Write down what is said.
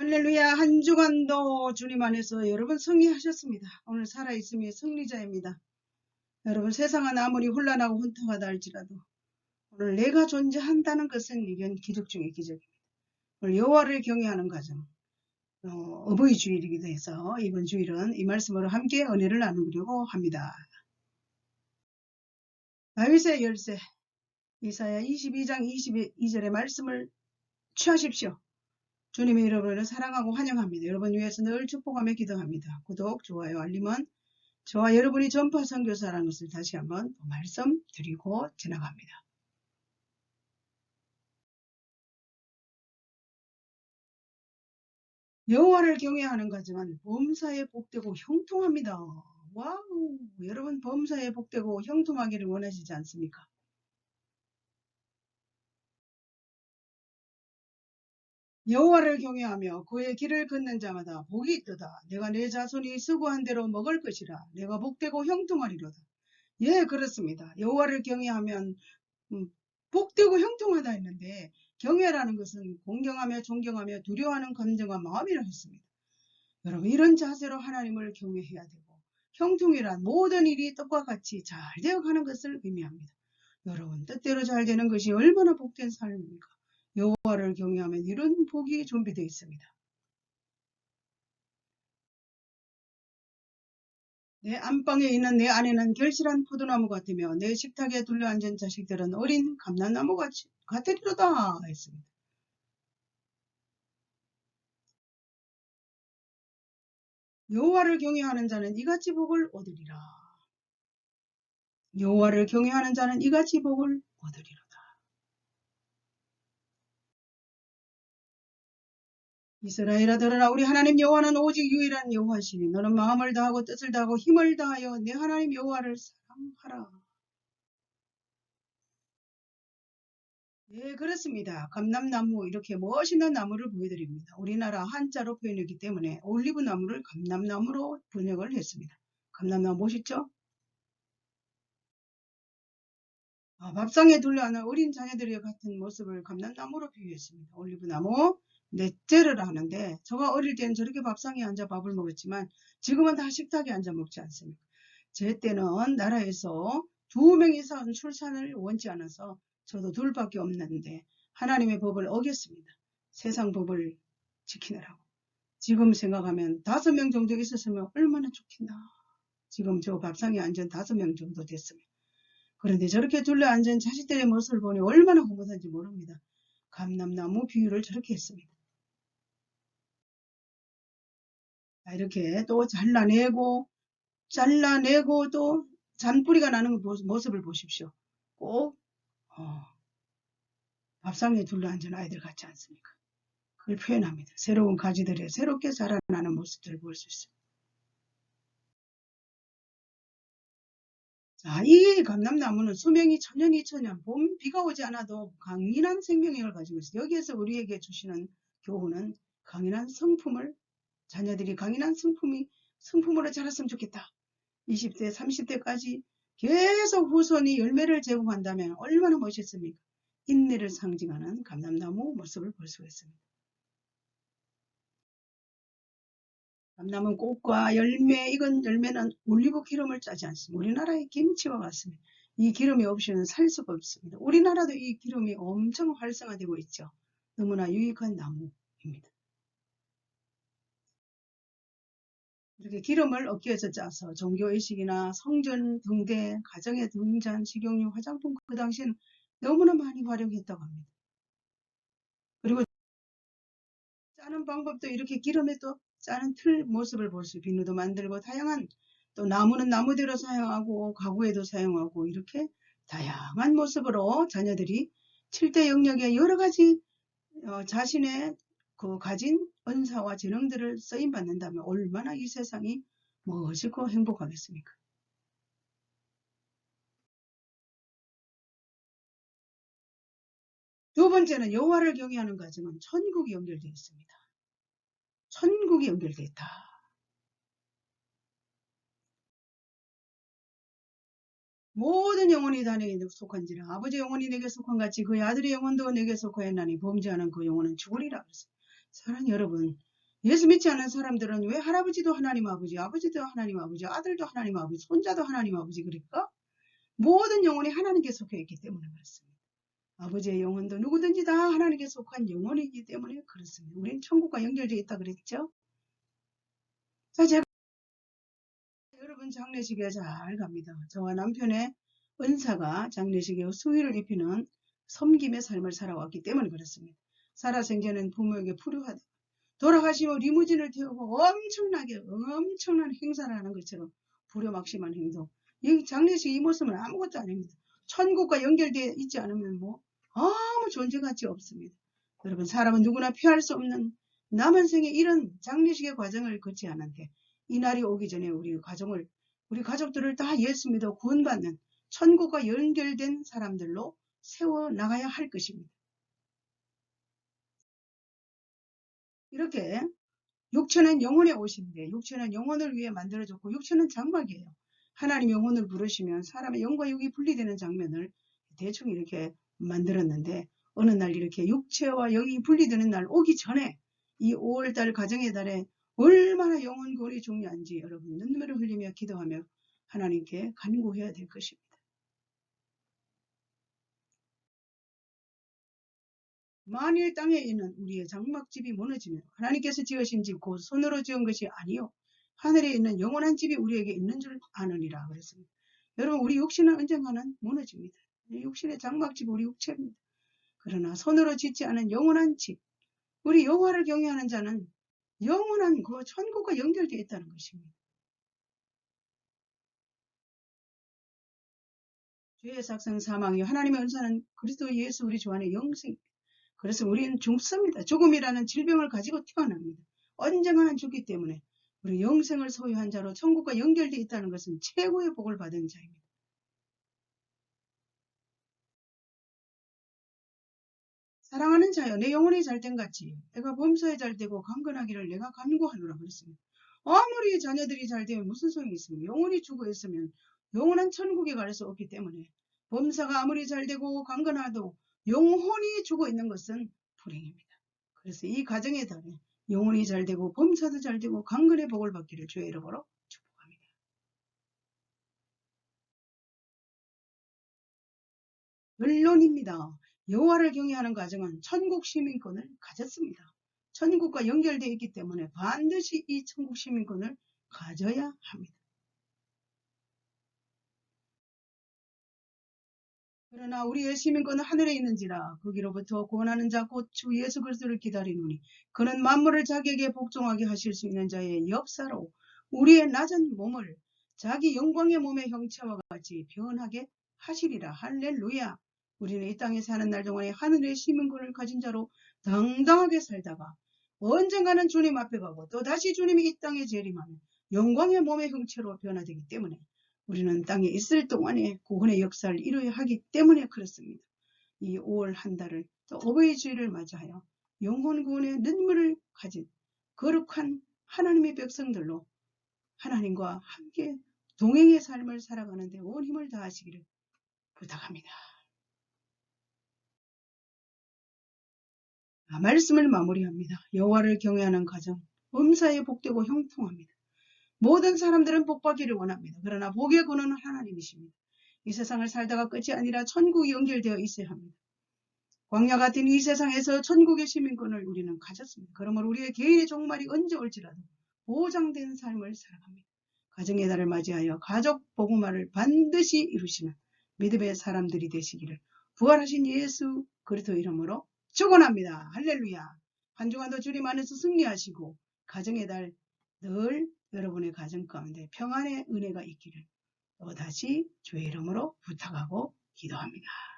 할렐루야. 한 주간도 주님 안에서 여러분 승리하셨습니다. 오늘 살아있음이 승리자입니다. 여러분 세상은 아무리 혼란하고 혼탁하다 할지라도 오늘 내가 존재한다는 것은 이건 기적 중의 기적입니다. 오늘 여호와를 경외하는 가정 어버이 주일이기도 해서 이번 주일은 이 말씀으로 함께 은혜를 나누려고 합니다. 다윗의 열쇠 이사야 22장 22절의 말씀을 취하십시오. 주님의 여러분을 사랑하고 환영합니다. 여러분 위해서 늘 축복하며 기도합니다. 구독, 좋아요, 알림은 저와 여러분이 전파 선교사라는 것을 다시 한번 말씀드리고 지나갑니다. 여호와를 경외하는 가정은 범사에 복되고 형통합니다. 와우! 여러분 범사에 복되고 형통하기를 원하시지 않습니까? 여호와를 경외하며 그의 길을 걷는 자마다 복이 있도다. 내가 내 자손이 수고한 대로 먹을 것이라. 내가 복되고 형통하리로다. 예, 그렇습니다. 여호와를 경외하면 복되고 형통하다 했는데 경외라는 것은 공경하며 존경하며 두려워하는 감정과 마음이라 했습니다. 여러분 이런 자세로 하나님을 경외해야 되고 형통이란 모든 일이 뜻과 같이 잘 되어가는 것을 의미합니다. 여러분 뜻대로 잘 되는 것이 얼마나 복된 삶입니까? 여호와를 경외하면 이런 복이 준비되어 있습니다. 내 안방에 있는 내 아내는 결실한 포도나무 같으며 내 식탁에 둘러앉은 자식들은 어린 감람나무 같으리로다 했습니다. 여호와를 경외하는 자는 이같이 복을 얻으리라. 여호와를 경외하는 자는 이같이 복을 얻으리로다. 이스라엘아 들으라. 우리 하나님 여호와는 오직 유일한 여호와시니 너는 마음을 다하고 뜻을 다하고 힘을 다하여 내 하나님 여호와를 사랑하라. 네, 그렇습니다. 감람나무 이렇게 멋있는 나무를 보여드립니다. 우리나라 한자로 표현했기 때문에 올리브 나무를 감람나무로 번역을 했습니다. 감람나무 멋있죠? 밥상에 둘러앉은 어린 자녀들의 같은 모습을 감람나무로 비유했습니다. 올리브나무 넷째를 하는데 제가 어릴 때는 저렇게 밥상에 앉아 밥을 먹었지만 지금은 다 식탁에 앉아 먹지 않습니까? 제 때는 나라에서 2명 이상 출산을 원치 않아서 저도 둘밖에 없는데 하나님의 법을 어겼습니다. 세상 법을 지키느라고. 지금 생각하면 5명 정도 있었으면 얼마나 좋겠나. 지금 저 밥상에 앉은 5명 정도 됐습니다. 그런데 저렇게 둘러앉은 자식들의 모습을 보니 얼마나 허무한지 모릅니다. 감람나무 비유를 저렇게 했습니다. 이렇게 또 잘라내고 또 잔뿌리가 나는 모습을 보십시오. 꼭 밥상에 둘러앉은 아이들 같지 않습니까? 그걸 표현합니다. 새로운 가지들의 새롭게 자라나는 모습들을 볼 수 있습니다. 자, 이 감람나무는 수명이 1000년, 2000년, 봄 비가 오지 않아도 강인한 생명력을 가지고 있어요. 여기에서 우리에게 주시는 교훈은 강인한 성품을, 자녀들이 강인한 성품으로 자랐으면 좋겠다. 20대, 30대까지 계속 후손이 열매를 제공한다면 얼마나 멋있습니까? 인내를 상징하는 감람나무 모습을 볼 수가 있습니다. 감람은 꽃과 열매, 이건 열매는 올리브 기름을 짜지 않습니다. 우리나라의 김치와 같습니다. 이 기름이 없이는 살 수가 없습니다. 우리나라도 이 기름이 엄청 활성화되고 있죠. 너무나 유익한 나무입니다. 이렇게 기름을 얻기 위해서 짜서 종교의식이나 성전 등대, 가정의 등잔, 식용유, 화장품 그 당시에는 너무나 많이 활용했다고 합니다. 그리고 짜는 방법도 이렇게 기름에 또 짜는 틀 모습을 볼 수, 비누도 만들고 다양한, 또 나무는 나무대로 사용하고 가구에도 사용하고 이렇게 다양한 모습으로 자녀들이 7대 영역의 여러 가지 자신의 그 가진 은사와 재능들을 쓰임 받는다면 얼마나 이 세상이 멋있고 행복하겠습니까? 두 번째는 여호와를 경외하는 가정은 천국이 연결되어 있습니다. 천국이 연결되어 있다. 모든 영혼이 다 내게 속한지라. 아버지 영혼이 내게 속한 같이 그의 아들의 영혼도 내게 속하였나니 범죄하는 그 영혼은 죽으리라. 사랑하는 여러분, 예수 믿지 않는 사람들은 왜 할아버지도 하나님 아버지, 아버지도 하나님 아버지, 아들도 하나님 아버지, 손자도 하나님 아버지 그럴까? 모든 영혼이 하나님께 속해 있기 때문에 그렇습니다. 아버지의 영혼도 누구든지 다 하나님께 속한 영혼이기 때문에 그렇습니다. 우린 천국과 연결되어 있다 그랬죠? 자, 제가 여러분 장례식에 잘 갑니다. 저와 남편의 은사가 장례식에 수의를 입히는 섬김의 삶을 살아왔기 때문에 그렇습니다. 살아생전엔 부모에게 불효하다. 돌아가시면 리무진을 태우고 엄청난 행사를 하는 것처럼 불효막심한 행동. 이 장례식 이 모습은 아무것도 아닙니다. 천국과 연결되어 있지 않으면 뭐 아무 존재 가치 없습니다. 여러분 사람은 누구나 피할 수 없는 남은 생에 이런 장례식의 과정을 거치 않은데 이 날이 오기 전에 우리 가족들을 다 예수 믿어 구원받는 천국과 연결된 사람들로 세워나가야 할 것입니다. 이렇게 육체는 영혼의 옷인데 육체는 영혼을 위해 만들어졌고 육체는 장막이에요. 하나님 영혼을 부르시면 사람의 영과 육이 분리되는 장면을 대충 이렇게 만들었는데 어느 날 이렇게 육체와 영이 분리되는 날 오기 전에 이 5월달 가정의 달에 얼마나 영혼 구원이 중요한지 여러분 눈물을 흘리며 기도하며 하나님께 간구해야 될 것입니다. 만일 땅에 있는 우리의 장막집이 무너지면 하나님께서 지으신 집 곧 손으로 지은 것이 아니요 하늘에 있는 영원한 집이 우리에게 있는 줄 아느니라 그랬습니다. 여러분 우리 육신은 언젠가는 무너집니다. 육신의 장막집 우리 육체입니다. 그러나 손으로 짓지 않은 영원한 집 우리 여호와를 경외하는 자는 영원한 그 천국과 연결되어 있다는 것입니다. 죄의 삭은 사망이요 하나님의 은사는 그리스도 예수 우리 주 안에 영생. 그래서 우리는 죽습니다. 죽음이라는 질병을 가지고 태어납니다. 언젠가는 죽기 때문에 우리 영생을 소유한 자로 천국과 연결되어 있다는 것은 최고의 복을 받은 자입니다. 사랑하는 자여 내 영혼이 잘된 같이 내가 범사에 잘되고 강건하기를 내가 간구하노라 그랬습니다. 아무리 자녀들이 잘되면 무슨 소용이 있습니까? 영혼이 죽어 있으면 영원한 천국에 갈 수 없기 때문에 범사가 아무리 잘되고 강건하도 영혼이 죽어 있는 것은 불행입니다. 그래서 이 가정의 달에 영혼이 잘되고 범사도 잘되고 강건의 복을 받기를 주의 이름으로 축복합니다. 결론입니다. 여호와를 경외하는 가정은 천국 시민권을 가졌습니다. 천국과 연결되어 있기 때문에 반드시 이 천국 시민권을 가져야 합니다. 그러나 우리의 시민권은 하늘에 있는지라 거기로부터 구원하는 자 곧 주 예수 그리스도를 기다리노니 그는 만물을 자기에게 복종하게 하실 수 있는 자의 역사로 우리의 낮은 몸을 자기 영광의 몸의 형체와 같이 변하게 하시리라. 할렐루야. 우리는 이 땅에 사는 날 동안에 하늘의 시민권을 가진 자로 당당하게 살다가 언젠가는 주님 앞에 가고 또 다시 주님이 이 땅에 재림하는 영광의 몸의 형체로 변화되기 때문에 우리는 땅에 있을 동안에 구원의 역사를 이루어야 하기 때문에 그렇습니다. 이 5월 한 달을 또 어버이 주일을 맞이하여 영혼 구원의 눈물을 가진 거룩한 하나님의 백성들로 하나님과 함께 동행의 삶을 살아가는데 온 힘을 다하시기를 부탁합니다. 말씀을 마무리합니다. 여호와를 경외하는 가정, 범사에 복되고 형통합니다. 모든 사람들은 복받기를 원합니다. 그러나 복의 근원은 하나님이십니다. 이 세상을 살다가 끝이 아니라 천국이 연결되어 있어야 합니다. 광야 같은 이 세상에서 천국의 시민권을 우리는 가졌습니다. 그러므로 우리의 개인의 종말이 언제 올지라도 보장된 삶을 살아갑니다. 가정의 달을 맞이하여 가족 복음화를 반드시 이루시는 믿음의 사람들이 되시기를 부활하신 예수 그리스도 이름으로 축원합니다. 할렐루야. 한 주간도 주님 안에서 승리하시고 가정의 달 늘 여러분의 가정 가운데 평안의 은혜가 있기를 또다시 주의 이름으로 부탁하고 기도합니다.